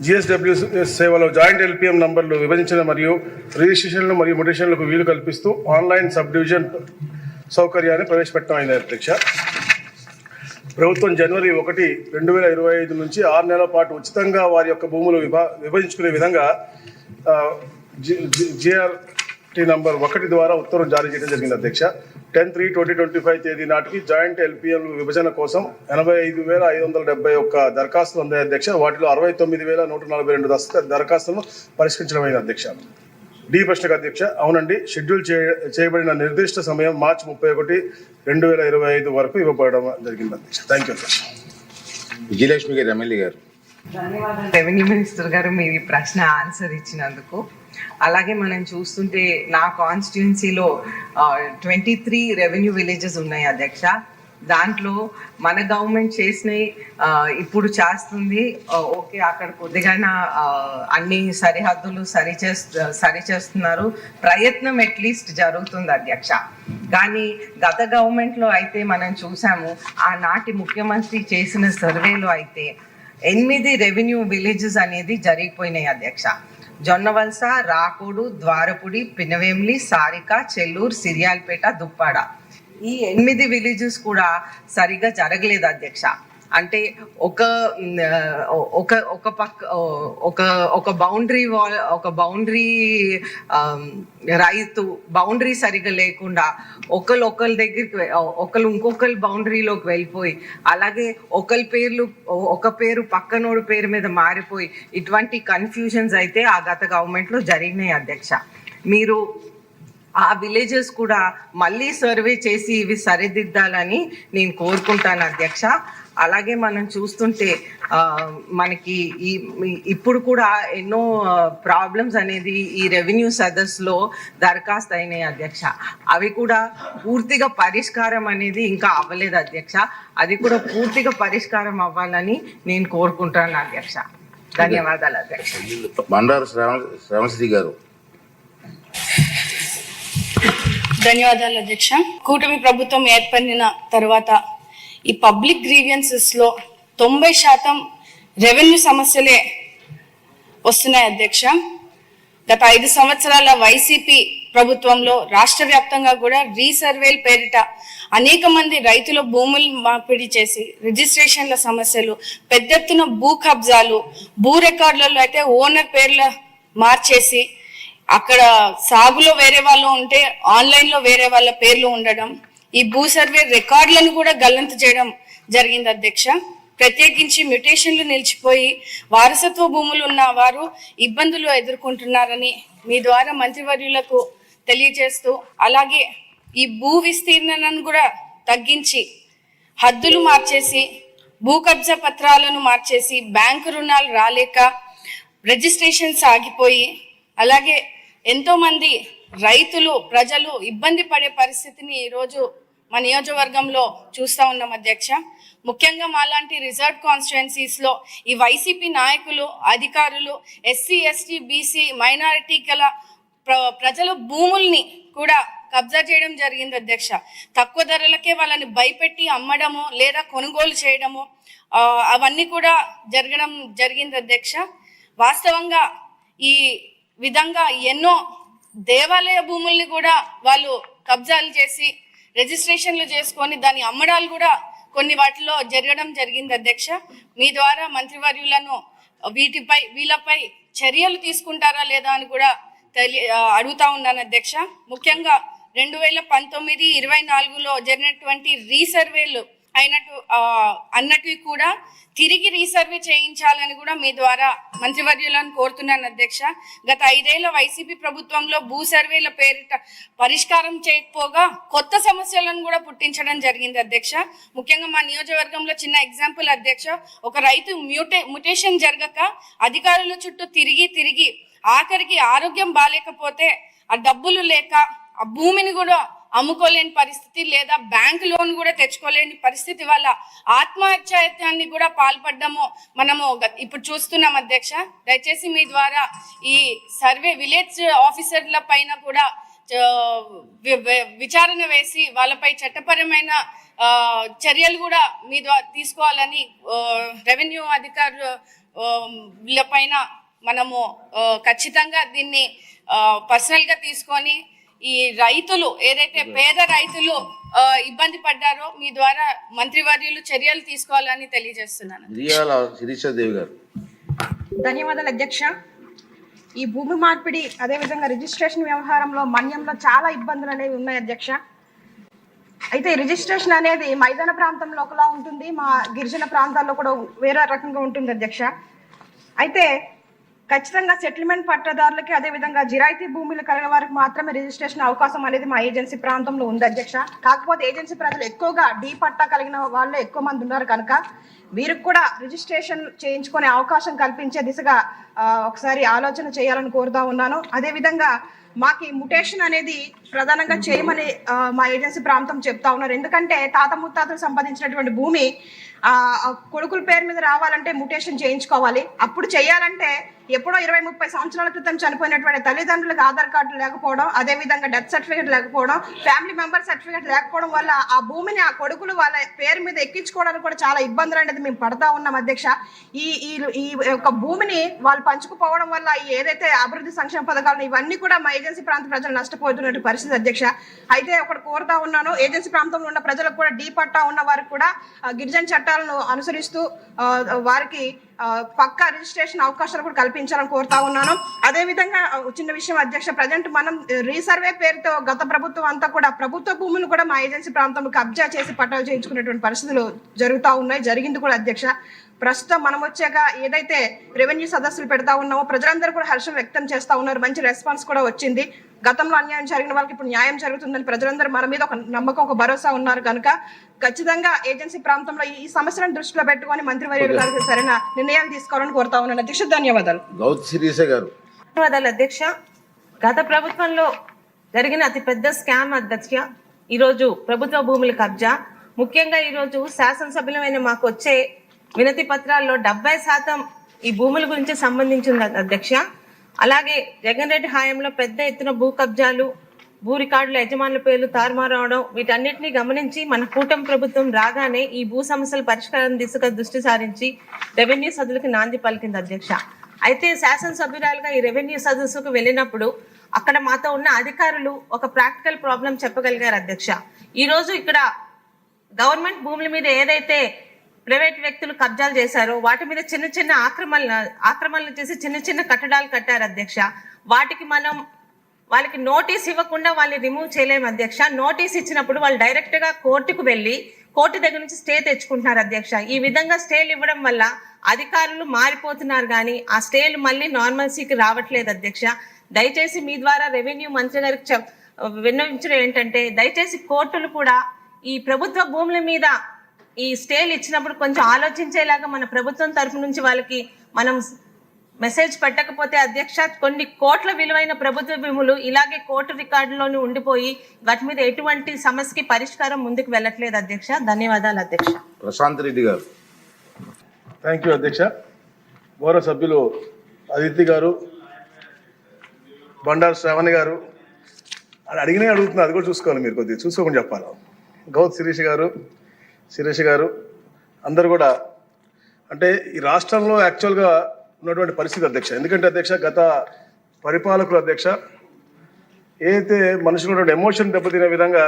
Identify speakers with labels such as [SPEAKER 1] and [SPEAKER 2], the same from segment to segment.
[SPEAKER 1] GSWS సేవలో joint LPM నంబర్లు విభజించిన మరియు రిజిస్ట్రేషన్లు మరియు మొటేషన్లకు వీలు కల్పిస్తూ ఆన్లైన్ సబ్ డివిజన్ సౌకర్యాన్ని ప్రవేశపెట్టమైంది అధ్యక్ష. ప్రభుత్వం జనవరి 1, 2025 నుంచి 6 నెలల పాటు ఉచితంగా వారి యొక్క భూములు విభజించుకునే విధంగా జిఆర్టీ నంబర్ 1 ద్వారా ఉత్తర్వులు జారీ చేయడం జరిగింది అధ్యక్ష. 10/3/2025 తేదీ నాటికి జాయింట్ ఎల్పిఎం విభజన కోసం 85,571 దరఖాస్తులు అందాయి అధ్యక్ష. వాటిలో 69,142 దరఖాస్తులను పరిష్కరించడమైంది అధ్యక్ష. డి ప్రశ్నకు అధ్యక్ష, అవునండి, షెడ్యూల్ చేయబడిన నిర్దిష్ట సమయం మార్చి 31, 2025 వరకు ఇవ్వబడడం జరిగింది అధ్యక్ష. థ్యాంక్ యూ అధ్యక్ష.
[SPEAKER 2] విజయలక్ష్మి గారు, ఎమ్మెల్యే గారు.
[SPEAKER 3] ధన్యవాదాలు రెవెన్యూ మినిస్టర్ గారు, మీ ప్రశ్న ఆన్సర్ ఇచ్చినందుకు. అలాగే మనం చూస్తుంటే నా కాన్స్టిట్యున్సీలో 23 రెవెన్యూ విలేజెస్ ఉన్నాయి అధ్యక్ష. దాంట్లో మన గవర్నమెంట్ చేసినవి ఇప్పుడు చేస్తుంది. ఓకే, అక్కడ కొద్దిగా అన్ని సరిహద్దులు సరిచేస్తున్నారు, ప్రయత్నం అట్లీస్ట్ జరుగుతుంది అధ్యక్ష. కానీ గత గవర్నమెంట్లో అయితే మనం చూసాము, ఆనాటి ముఖ్యమంత్రి చేసిన సర్వేలో అయితే 8 రెవెన్యూ విలేజెస్ అనేది జరిగిపోయినాయి అధ్యక్ష. జొన్నవలస, రాకోడు, ద్వారపుడి, పినవేంలి, సారిక, చెల్లూరు, సిరియాల్పేట, దుప్పాడ, ఈ 8 విలేజెస్ కూడా సరిగా జరగలేదు అధ్యక్ష. అంటే ఒక పక్క ఒక బౌండరీ వాల్, ఒక బౌండరీ రైతు బౌండరీ సరిగా లేకుండా ఒకరి దగ్గరికి ఇంకొకరి బౌండరీలోకి వెళ్ళిపోయి, అలాగే ఒక పేరు పక్కనోడు పేరు మీద మారిపోయి, ఇటువంటి కన్ఫ్యూజన్స్ అయితే ఆ గత గవర్నమెంట్లో జరిగినాయి అధ్యక్ష. మీరు ఆ విలేజెస్ కూడా మళ్ళీ సర్వే చేసి ఇవి సరిదిద్దాలని నేను కోరుకుంటాను అధ్యక్ష. అలాగే మనం చూస్తుంటే మనకి ఇప్పుడు కూడా ఎన్నో ప్రాబ్లమ్స్ అనేది ఈ రెవెన్యూ సదస్సులో దరఖాస్తు అయినాయి అధ్యక్ష. అవి కూడా పూర్తిగా పరిష్కారం అనేది ఇంకా అవ్వలేదు అధ్యక్ష. అది కూడా పూర్తిగా పరిష్కారం అవ్వాలని నేను కోరుకుంటాను అధ్యక్ష. ధన్యవాదాలు అధ్యక్ష.
[SPEAKER 2] బండారు శ్రావణశ్రీ గారు.
[SPEAKER 4] ధన్యవాదాలు అధ్యక్ష. కూటమి ప్రభుత్వం ఏర్పడిన తర్వాత ఈ పబ్లిక్ గ్రీవియన్సెస్లో 90% రెవెన్యూ సమస్యలే వస్తున్నాయి అధ్యక్ష. గత 5 సంవత్సరాల వైసీపీ ప్రభుత్వంలో రాష్ట్ర వ్యాప్తంగా కూడా రీసర్వేల పేరిట అనేక మంది రైతుల భూములు మార్పిడి చేసి రిజిస్ట్రేషన్ల సమస్యలు, పెద్ద ఎత్తున భూ కబ్జాలు, భూ రికార్డులలో అయితే ఓనర్ పేర్ల మార్చేసి అక్కడ సాగులో వేరే వాళ్ళు ఉంటే ఆన్లైన్లో వేరే వాళ్ళ పేర్లు ఉండడం, ఈ భూ సర్వే రికార్డులను కూడా గల్లంతు చేయడం జరిగింది అధ్యక్ష. ప్రత్యేకించి మ్యూటేషన్లు నిలిచిపోయి వారసత్వ భూములు ఉన్న వారు ఇబ్బందులు ఎదుర్కొంటున్నారని మీ ద్వారా మంత్రివర్యులకు తెలియజేస్తూ, అలాగే ఈ భూ విస్తీర్ణను కూడా తగ్గించి హద్దులు మార్చేసి భూ కబ్జా పత్రాలను మార్చేసి బ్యాంకు రుణాలు రాలేక రిజిస్ట్రేషన్స్ ఆగిపోయి, అలాగే ఎంతోమంది రైతులు ప్రజలు ఇబ్బంది పడే పరిస్థితిని ఈరోజు మా నియోజకవర్గంలో చూస్తూ ఉన్నాం అధ్యక్ష. ముఖ్యంగా మాలాంటి రిజర్వ్ కాన్స్టిట్యుయెన్సీస్లో ఈ వైసీపీ నాయకులు, అధికారులు ఎస్సీ, ఎస్టీ, బీసీ, మైనారిటీ గల ప్రజల భూముల్ని కూడా కబ్జా చేయడం జరిగింది అధ్యక్ష. తక్కువ ధరలకే వాళ్ళని భయపెట్టి అమ్మడము లేదా కొనుగోలు చేయడము అవన్నీ కూడా జరగడం జరిగింది అధ్యక్ష. వాస్తవంగా ఈ విధంగా ఎన్నో దేవాలయ భూముల్ని కూడా వాళ్ళు కబ్జాలు చేసి రిజిస్ట్రేషన్లు చేసుకొని దాని అమ్మడాలు కూడా కొన్ని వాటిలో జరగడం జరిగింది అధ్యక్ష. మీ ద్వారా మంత్రివర్యులను వీళ్ళపై చర్యలు తీసుకుంటారా లేదా అని కూడా అడుగుతా ఉన్నాను అధ్యక్ష. ముఖ్యంగా 2019-24లో జరిగినటువంటి రీసర్వేలు అన్నట్టు కూడా తిరిగి రీసర్వే చేయించాలని కూడా మీ ద్వారా మంత్రివర్యులను కోరుతున్నాను అధ్యక్ష. గత 5 ఏళ్ల వైసీపీ ప్రభుత్వంలో భూ సర్వేల పేరిట పరిష్కారం చేయకపోగా కొత్త సమస్యలను కూడా పుట్టించడం జరిగింది అధ్యక్ష. ముఖ్యంగా మా నియోజకవర్గంలో చిన్న ఎగ్జాంపుల్ అధ్యక్ష, ఒక రైతు మ్యూటేషన్ జరగక అధికారుల చుట్టూ తిరిగి ఆఖరికి ఆరోగ్యం బాగాలేకపోతే ఆ డబ్బులు లేక ఆ భూమిని కూడా అమ్ముకోలేని పరిస్థితి లేదా బ్యాంక్ లోన్ కూడా తెచ్చుకోలేని పరిస్థితి వల్ల ఆత్మహత్యాన్ని కూడా పాల్పడ్డము మనము ఇప్పుడు చూస్తున్నాం అధ్యక్ష. దయచేసి మీ ద్వారా ఈ సర్వే విలేజ్ ఆఫీసర్ల పైన కూడా విచారణ వేసి వాళ్ళపై చట్టపరమైన చర్యలు కూడా మీ ద్వారా తీసుకోవాలని రెవెన్యూ అధికారులు వీళ్ళపైన మనము ఖచ్చితంగా దీన్ని పర్సనల్గా తీసుకొని ఈ రైతులు ఏదైతే పేద రైతులు ఇబ్బంది పడ్డారో మీ ద్వారా మంత్రివర్యులు చర్యలు తీసుకోవాలని తెలియజేస్తున్నాను.
[SPEAKER 2] శిరీషాదేవి గారు.
[SPEAKER 5] ధన్యవాదాలు అధ్యక్ష. ఈ భూమి మార్పిడి అదేవిధంగా రిజిస్ట్రేషన్ వ్యవహారంలో మన్యంలో చాలా ఇబ్బందులు అనేవి ఉన్నాయి అధ్యక్ష. అయితే రిజిస్ట్రేషన్ అనేది మైదాన ప్రాంతంలో ఒకలా ఉంటుంది, మా గిరిజన ప్రాంతాల్లో కూడా వేరే రకంగా ఉంటుంది అధ్యక్ష. అయితే ఖచ్చితంగా సెటిల్మెంట్ పట్టదారులకి అదేవిధంగా జిరాయితీ భూములు కలిగిన వారికి మాత్రమే రిజిస్ట్రేషన్ అవకాశం అనేది మా ఏజెన్సీ ప్రాంతంలో ఉంది అధ్యక్ష. కాకపోతే ఏజెన్సీ ప్రజలు ఎక్కువగా డీ పట్టా కలిగిన వాళ్ళే ఎక్కువ మంది ఉన్నారు కనుక వీరికి కూడా రిజిస్ట్రేషన్ చేయించుకునే అవకాశం కల్పించే దిశగా ఒకసారి ఆలోచన చేయాలని కోరుతా ఉన్నాను. అదేవిధంగా మాకు ఈ ముటేషన్ అనేది ప్రధానంగా చేయమని మా ఏజెన్సీ ప్రాంతం చెప్తా ఉన్నారు. ఎందుకంటే తాత ముత్తాతలు సంపాదించినటువంటి భూమి కొడుకుల పేరు మీద రావాలంటే ముటేషన్ చేయించుకోవాలి. అప్పుడు చేయాలంటే ఎప్పుడో 20-30 సంవత్సరాల క్రితం చనిపోయినటువంటి తల్లిదండ్రులకు ఆధార్ కార్డు లేకపోవడం, అదేవిధంగా డెత్ సర్టిఫికేట్ లేకపోవడం, ఫ్యామిలీ మెంబర్ సర్టిఫికేట్ లేకపోవడం వల్ల ఆ భూమిని ఆ కొడుకులు వాళ్ళ పేరు మీద ఎక్కించుకోవడానికి కూడా చాలా ఇబ్బందులు అనేది మేము పడతా ఉన్నాం అధ్యక్ష. ఈ యొక్క భూమిని వాళ్ళు పంచుకుపోవడం వల్ల ఏదైతే అభివృద్ధి సంక్షేమ పథకాలు ఇవన్నీ కూడా మా ఏజెన్సీ ప్రాంత ప్రజలు నష్టపోతున్నట్టు పరిస్థితి అధ్యక్ష. అయితే ఒకటి కోరుతా ఉన్నాను, ఏజెన్సీ ప్రాంతంలో ఉన్న ప్రజలకు కూడా డీ పట్టా ఉన్న వారికి కూడా గిరిజన చట్టాలను అనుసరిస్తూ వారికి పక్కా రిజిస్ట్రేషన్ అవకాశాలు కూడా కల్పించాలని కోరుతా ఉన్నాను. అదేవిధంగా చిన్న విషయం అధ్యక్ష, ప్రజెంట్ మనం రీసర్వే పేరుతో గత ప్రభుత్వం అంతా కూడా ప్రభుత్వ భూములు కూడా మా ఏజెన్సీ ప్రాంతంలో కబ్జా చేసి పట్టాలు చేయించుకునేటువంటి పరిస్థితులు జరుగుతూ ఉన్నాయి, జరిగింది కూడా అధ్యక్ష. ప్రస్తుతం మనం వచ్చాక ఏదైతే రెవెన్యూ సదస్సులు పెడతా ఉన్నామో ప్రజలందరూ కూడా హర్షం వ్యక్తం చేస్తూ ఉన్నారు, మంచి రెస్పాన్స్ కూడా వచ్చింది. గతంలో అన్యాయం జరిగిన వాళ్ళకి ఇప్పుడు న్యాయం జరుగుతుందని ప్రజలందరూ మన మీద ఒక నమ్మకం, ఒక భరోసా ఉన్నారు కనుక ఖచ్చితంగా ఏజెన్సీ ప్రాంతంలో ఈ సమస్యలను దృష్టిలో పెట్టుకొని మంత్రివర్యులు గారికి సరైన నిర్ణయాలు తీసుకోవాలని కోరుతా ఉన్నాను అధ్యక్ష. ధన్యవాదాలు.
[SPEAKER 3] ధన్యవాదాలు అధ్యక్ష. గత ప్రభుత్వంలో జరిగిన అతిపెద్ద స్కామ్ అధ్యక్ష ఈరోజు ప్రభుత్వ భూముల కబ్జా. ముఖ్యంగా ఈరోజు శాసనసభ్యులమైన మాకు వచ్చే వినతి పత్రాల్లో 70% ఈ భూముల గురించి సంబంధించింది అధ్యక్ష. అలాగే జగన్ రెడ్డి హయాంలో పెద్ద ఎత్తున భూ కబ్జాలు, భూ రికార్డుల యజమానుల పేర్లు తారుమారవడం, వీటన్నిటిని గమనించి మన కూటమి ప్రభుత్వం రాగానే ఈ భూ సమస్యల పరిష్కారం దిశగా దృష్టి సారించి రెవెన్యూ సదస్సులకు నాంది పలికింది అధ్యక్ష. అయితే శాసనసభ్యురాలుగా ఈ రెవెన్యూ సదస్సుకు వెళ్ళినప్పుడు అక్కడ మాతో ఉన్న అధికారులు ఒక ప్రాక్టికల్ ప్రాబ్లం చెప్పగలిగారు అధ్యక్ష. ఈరోజు ఇక్కడ గవర్నమెంట్ భూముల మీద ఏదైతే ప్రైవేట్ వ్యక్తులు కబ్జాలు చేశారో వాటి మీద చిన్న చిన్న ఆక్రమణలు చేసి చిన్న చిన్న కట్టడాలు కట్టారు అధ్యక్ష. వాటికి మనం వాళ్ళకి నోటీస్ ఇవ్వకుండా వాళ్ళని రిమూవ్ చేయలేము అధ్యక్ష. నోటీస్ ఇచ్చినప్పుడు వాళ్ళు డైరెక్ట్గా కోర్టుకు వెళ్ళి కోర్టు దగ్గర నుంచి స్టే తెచ్చుకుంటున్నారు అధ్యక్ష. ఈ విధంగా స్టేలు ఇవ్వడం వల్ల అధికారులు మారిపోతున్నారు కానీ ఆ స్టేలు మళ్ళీ నార్మల్సీకి రావట్లేదు అధ్యక్ష. దయచేసి మీ ద్వారా రెవెన్యూ మంత్రి గారికి విన్నవించడం ఏంటంటే దయచేసి కోర్టులు కూడా ఈ ప్రభుత్వ భూముల మీద ఈ స్టేలు ఇచ్చినప్పుడు కొంచెం ఆలోచించేలాగా మన ప్రభుత్వం తరఫు నుంచి వాళ్ళకి మనం మెసేజ్ పెట్టకపోతే అధ్యక్ష కొన్ని కోట్ల విలువైన ప్రభుత్వ భూములు ఇలాగే కోర్టు రికార్డులోనే ఉండిపోయి వాటి మీద ఎటువంటి సమస్యకి పరిష్కారం ముందుకు వెళ్ళట్లేదు అధ్యక్ష. ధన్యవాదాలు అధ్యక్ష.
[SPEAKER 2] ప్రశాంత్ రెడ్డి గారు.
[SPEAKER 1] థ్యాంక్ యూ అధ్యక్ష. గౌరవ సభ్యులు అదితి గారు, బండారు శ్రావణి గారు అని అడిగినే అడుగుతున్నారు, అది కూడా చూసుకోవాలి, మీరు కొద్దిగా చూసుకోకుండా చెప్పాలి. గౌత్ శిరీష్ గారు అందరు కూడా అంటే ఈ రాష్ట్రంలో యాక్చువల్గా ఉన్నటువంటి పరిస్థితి అధ్యక్ష. ఎందుకంటే అధ్యక్ష గత పరిపాలకులు అధ్యక్ష ఏదైతే మనుషులు ఎమోషన్ దెబ్బతినే విధంగా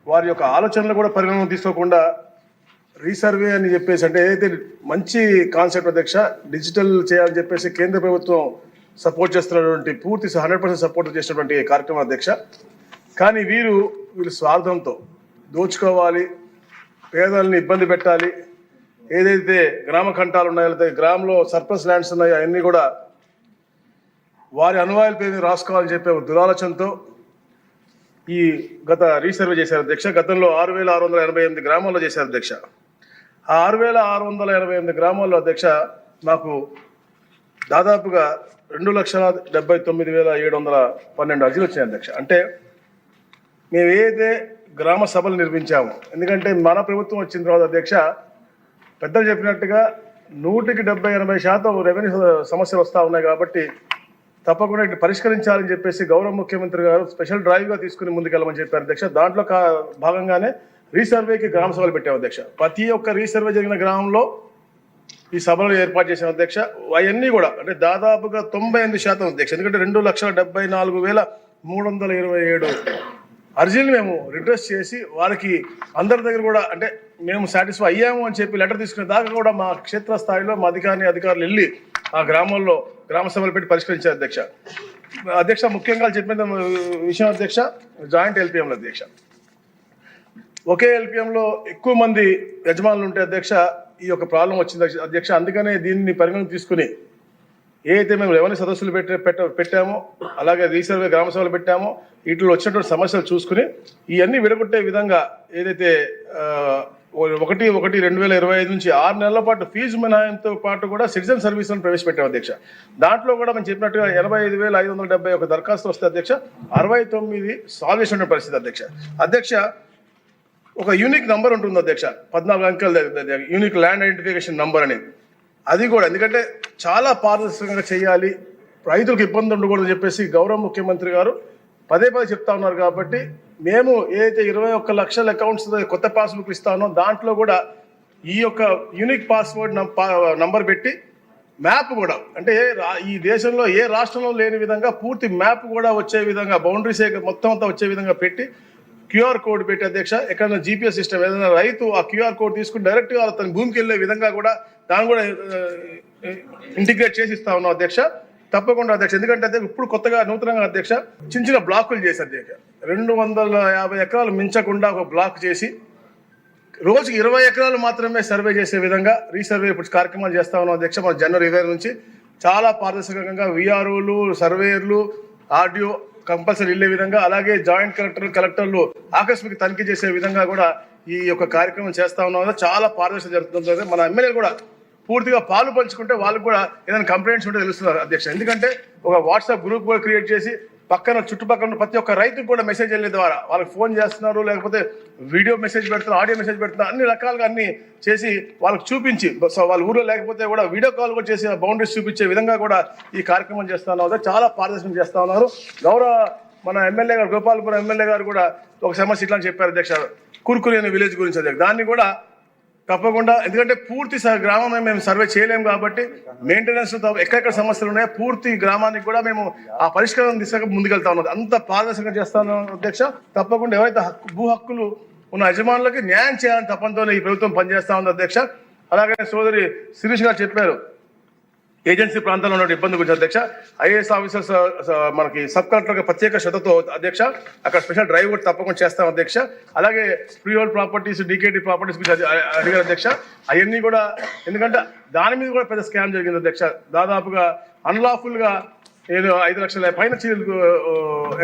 [SPEAKER 1] వారి యొక్క ఆలోచనలు కూడా పరిగణన తీసుకోకుండా రీసర్వే అని చెప్పేసి అంటే ఏదైతే మంచి కాన్సెప్ట్ అధ్యక్ష డిజిటల్ చేయాలని చెప్పేసి కేంద్ర ప్రభుత్వం సపోర్ట్ చేస్తున్నటువంటి పూర్తి 100% సపోర్ట్ చేసినటువంటి కార్యక్రమం అధ్యక్ష. కానీ వీళ్ళు స్వార్థంతో దోచుకోవాలి, పేదల్ని ఇబ్బంది పెట్టాలి, ఏదైతే గ్రామ కంఠాలు ఉన్నాయో లేదా గ్రామంలో సర్ప్లస్ ల్యాండ్స్ ఉన్నాయో అవన్నీ కూడా వారి అనువాయిల పేరు రాసుకోవాలని చెప్పే దురాలోచనతో ఈ గత రీసర్వే చేశారు అధ్యక్ష. గతంలో 6,688 గ్రామాల్లో చేశారు అధ్యక్ష. ఆ 6,688 గ్రామాల్లో అధ్యక్ష నాకు దాదాపుగా 2,79,712 అర్జీలు వచ్చినాయి అధ్యక్ష. అంటే మేము ఏదైతే గ్రామ సభలు నిర్మించాము, ఎందుకంటే మన ప్రభుత్వం వచ్చిన తర్వాత అధ్యక్ష పెద్దలు చెప్పినట్టుగా 100-70-80% రెవెన్యూ సమస్యలు వస్తూ ఉన్నాయి కాబట్టి తప్పకుండా ఇటు పరిష్కరించాలని చెప్పేసి గౌరవ ముఖ్యమంత్రి గారు స్పెషల్ డ్రైవ్గా తీసుకుని ముందుకెళ్ళమని చెప్పారు అధ్యక్ష. దాంట్లో భాగంగానే రీసర్వేకి గ్రామ సభలు పెట్టాము అధ్యక్ష. ప్రతి ఒక్క రీసర్వే జరిగిన గ్రామంలో ఈ సభలో ఏర్పాటు చేసిన అధ్యక్ష. అవన్నీ కూడా అంటే దాదాపుగా 98% అధ్యక్ష. ఎందుకంటే 2,74,327 అర్జీలు మేము రిడ్రెస్ చేసి వారికి అందరి దగ్గర కూడా అంటే మేము సాటిస్ఫై అయ్యాము అని చెప్పి లెటర్ తీసుకునే దాకా కూడా మా క్షేత్ర స్థాయిలో మా అధికారులు వెళ్ళి ఆ గ్రామాల్లో గ్రామ సభలు పెట్టి పరిష్కరించారు అధ్యక్ష. అధ్యక్ష ముఖ్యంగా చెప్పిన విషయం అధ్యక్ష, జాయింట్ ఎల్పిఎంల అధ్యక్ష, ఒకే ఎల్పిఎంలో ఎక్కువ మంది యజమానులు ఉంటే అధ్యక్ష ఈ యొక్క ప్రాబ్లం వచ్చింది అధ్యక్ష. అందుకనే దీన్ని పరిగణన తీసుకుని ఏదైతే మేము రెవెన్యూ సదస్సులు పెట్టామో అలాగే రీసర్వే గ్రామ సభలు పెట్టామో వీటిలో వచ్చినటువంటి సమస్యలు చూసుకుని ఇవన్నీ విడగొట్టే విధంగా ఏదైతే 1/1/2025 నుంచి 6 నెలల పాటు ఫీజు మినహాయింపుతో పాటు కూడా సిటిజన్ సర్వీసులను ప్రవేశపెట్టాం అధ్యక్ష. దాంట్లో కూడా మేము చెప్పినట్టుగా 85,571 దరఖాస్తులు వస్తే అధ్యక్ష 69 సాల్వ్ చేసిన పరిస్థితి అధ్యక్ష. అధ్యక్ష ఒక యూనిక్ నంబర్ ఉంటుంది అధ్యక్ష, 14 అంకెల యూనిక్ ల్యాండ్ ఐడెంటిఫికేషన్ నంబర్ అనేది. అది కూడా ఎందుకంటే చాలా పారదర్శకంగా చేయాలి, రైతులకు ఇబ్బంది ఉండకూడదని చెప్పేసి గౌరవ ముఖ్యమంత్రి గారు పదే చెప్తా ఉన్నారు. కాబట్టి మేము ఏదైతే 21 లక్షల అకౌంట్స్ కొత్త పాస్బుక్ ఇస్తానో దాంట్లో కూడా ఈ యొక్క యూనిక్ పాస్వర్డ్ నంబర్ పెట్టి మ్యాప్ కూడా అంటే ఈ దేశంలో ఏ రాష్ట్రంలో లేని విధంగా పూర్తి మ్యాప్ కూడా వచ్చే విధంగా బౌండరీస్ మొత్తం అంతా వచ్చే విధంగా పెట్టి క్యూఆర్ కోడ్ పెట్టి అధ్యక్ష, ఎక్కడైనా జీపీఎస్ సిస్టమ్ ఏదైనా రైతు ఆ క్యూఆర్ కోడ్ తీసుకుని డైరెక్ట్గా తన భూమికి వెళ్ళే విధంగా కూడా దాన్ని కూడా ఇంటిగ్రేట్ చేసి ఇస్తా ఉన్నాం అధ్యక్ష. తప్పకుండా అధ్యక్ష, ఎందుకంటే ఇప్పుడు కొత్తగా నూతనంగా అధ్యక్ష చిన్న బ్లాకులు చేసి అధ్యక్ష 250 ఎకరాలు మించకుండా ఒక బ్లాక్ చేసి రోజుకి 20 ఎకరాలు మాత్రమే సర్వే చేసే విధంగా రీసర్వే ఇప్పుడు కార్యక్రమాలు చేస్తా ఉన్నాం అధ్యక్ష. మన జనవరి 20 నుంచి చాలా పారదర్శకంగా విఆర్ఓలు సర్వేయర్లు ఆర్డీఓ కంపల్సరీ వెళ్ళే విధంగా అలాగే జాయింట్ కలెక్టర్లు ఆకస్మిక తనిఖీ చేసే విధంగా కూడా ఈ యొక్క కార్యక్రమం చేస్తా ఉన్నాం. చాలా పారదర్శక జరుగుతుంది. మన ఎమ్మెల్యేలు కూడా పూర్తిగా పాలు పంచుకుంటే వాళ్ళకు కూడా ఏదైనా కంప్లైంట్స్ ఉంటే తెలుస్తున్నారు అధ్యక్ష. ఎందుకంటే ఒక వాట్సాప్ గ్రూప్ కూడా క్రియేట్ చేసి పక్కన చుట్టుపక్కల ప్రతి ఒక్క రైతుకు కూడా మెసేజ్ వెళ్ళే ద్వారా వాళ్ళకి ఫోన్ చేస్తున్నారు, లేకపోతే వీడియో మెసేజ్ పెడుతున్నారు, ఆడియో మెసేజ్ పెడుతున్నారు, అన్ని రకాలుగా అన్ని చేసి వాళ్ళకి చూపించి వాళ్ళ ఊళ్ళో లేకపోతే కూడా వీడియో కాల్ కూడా చేసి బౌండరీస్ చూపించే విధంగా కూడా ఈ కార్యక్రమం చేస్తా ఉన్నారు. చాలా పారదర్శకం చేస్తా ఉన్నారు. గౌరవ మన ఎమ్మెల్యే గారు గోపాలపురం ఎమ్మెల్యే గారు కూడా ఒక సమస్య ఇట్లా చెప్పారు అధ్యక్ష, కుర్కురి అనే విలేజ్ గురించి అధ్యక్ష. దాన్ని కూడా తప్పకుండా ఎందుకంటే పూర్తి గ్రామం మేము సర్వే చేయలేము కాబట్టి మెయింటెనెన్స్ ఎక్కడెక్కడ సమస్యలు ఉన్నాయో పూర్తి గ్రామానికి కూడా మేము ఆ పరిష్కారం దిశగా ముందుకెళ్తా ఉన్నాం. అంత పారదర్శకంగా చేస్తాను అధ్యక్ష. తప్పకుండా ఎవరైతే భూ హక్కులు ఉన్న యజమానులకి న్యాయం చేయాలని తప్పనితోనే ఈ ప్రభుత్వం పనిచేస్తా ఉంది అధ్యక్ష. అలాగే సోదరి శిరీష్ గారు చెప్పారు ఏజెన్సీ ప్రాంతాల్లో ఉన్న ఇబ్బంది గురించి అధ్యక్ష. ఐఏఎస్ ఆఫీసర్స్ మనకి సబ్ కలెక్టర్ ప్రత్యేక శ్రద్ధతో అధ్యక్ష అక్కడ స్పెషల్ డ్రైవ్ కూడా తప్పకుండా చేస్తాం అధ్యక్ష. అలాగే free hold properties DKT properties గురించి అడిగారు అధ్యక్ష. అవన్నీ కూడా ఎందుకంటే దాని మీద కూడా పెద్ద స్కామ్ జరిగింది అధ్యక్ష. దాదాపుగా అన్లాఫుల్గా 5 లక్షల పైన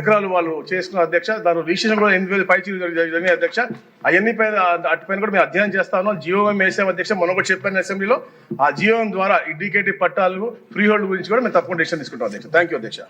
[SPEAKER 1] ఎకరాలు వాళ్ళు చేసుకున్నారు అధ్యక్ష. దాని రిజిస్ట్రేషన్ కూడా 8,000 పై జరిగినాయి అధ్యక్ష. అవన్నీ పైన అటుపైన కూడా మేము అధ్యయనం చేస్తా ఉన్నాం. జియోఎం వేసాం అధ్యక్ష, మొన్న కూడా చెప్పాను అసెంబ్లీలో. ఆ జియోఎం ద్వారా ఈ డీకేటీ పట్టాలు ఫ్రీ హోల్డ్ గురించి కూడా మేము తప్పకుండా డిసిషన్ తీసుకుంటాం అధ్యక్ష. థ్యాంక్ యూ అధ్యక్ష.